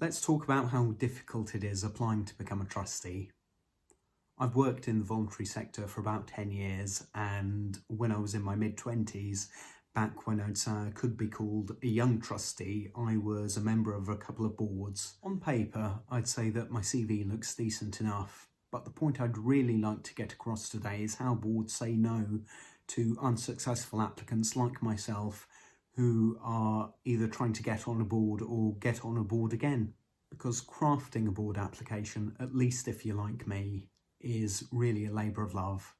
Let's talk about how difficult it is applying to become a trustee. I've worked in the voluntary sector for about 10 years, and when I was in my mid-20s, back when I could be called a young trustee, I was a member of a couple of boards. On paper, I'd say that my CV looks decent enough, but the point I'd really like to get across today is how boards say no to unsuccessful applicants like myself who are either trying to get on a board or get on a board again. Because crafting a board application, at least if you're like me, is really a labour of love.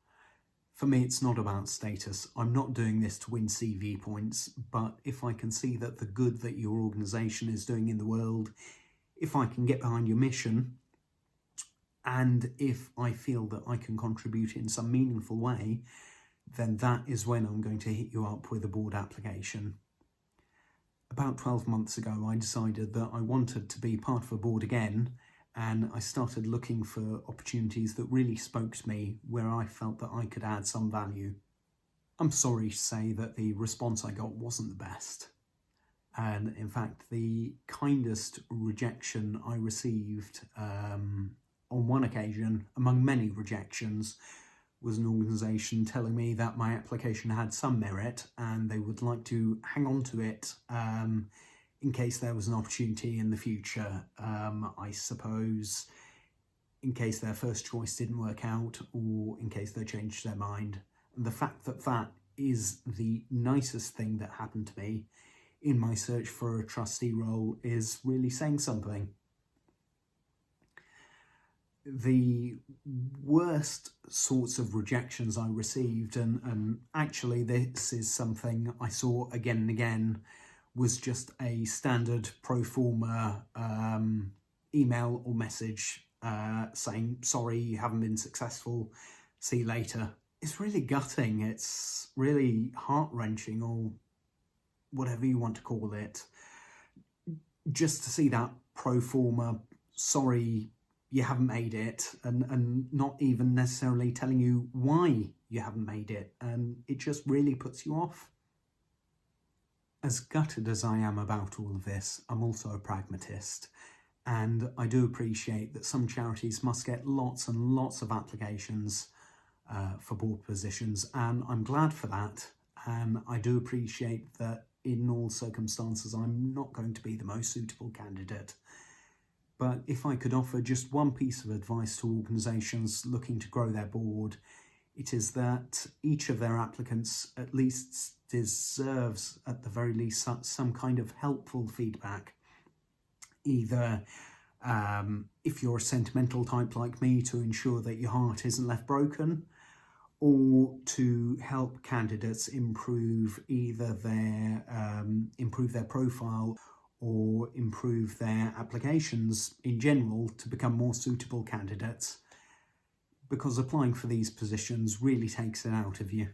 For me, it's not about status. I'm not doing this to win CV points, but if I can see that the good that your organisation is doing in the world, if I can get behind your mission, and if I feel that I can contribute in some meaningful way, then that is when I'm going to hit you up with a board application. About 12 months ago, I decided that I wanted to be part of a board again, and I started looking for opportunities that really spoke to me, where I felt that I could add some value. I'm sorry to say that the response I got wasn't the best. And in fact, the kindest rejection I received on one occasion, among many rejections, was an organisation telling me that my application had some merit and they would like to hang on to it in case there was an opportunity in the future. I suppose in case their first choice didn't work out, or in case they changed their mind. And the fact that that is the nicest thing that happened to me in my search for a trustee role is really saying something. The worst sorts of rejections I received, and actually this is something I saw again and again, was just a standard pro forma email or message saying, sorry, you haven't been successful, see you later. It's really gutting, it's really heart-wrenching, or whatever you want to call it, just to see that pro forma, sorry, you haven't made it, and not even necessarily telling you why you haven't made it, and it just really puts you off. As gutted as I am about all of this, I'm also a pragmatist, and I do appreciate that some charities must get lots and lots of applications for board positions, and I'm glad for that, and I do appreciate that in all circumstances I'm not going to be the most suitable candidate. But if I could offer just one piece of advice to organisations looking to grow their board, it is that each of their applicants at least deserves, at the very least, some kind of helpful feedback. Either if you're a sentimental type like me, to ensure that your heart isn't left broken, or to help candidates improve either their profile or improve their applications in general to become more suitable candidates, because applying for these positions really takes it out of you.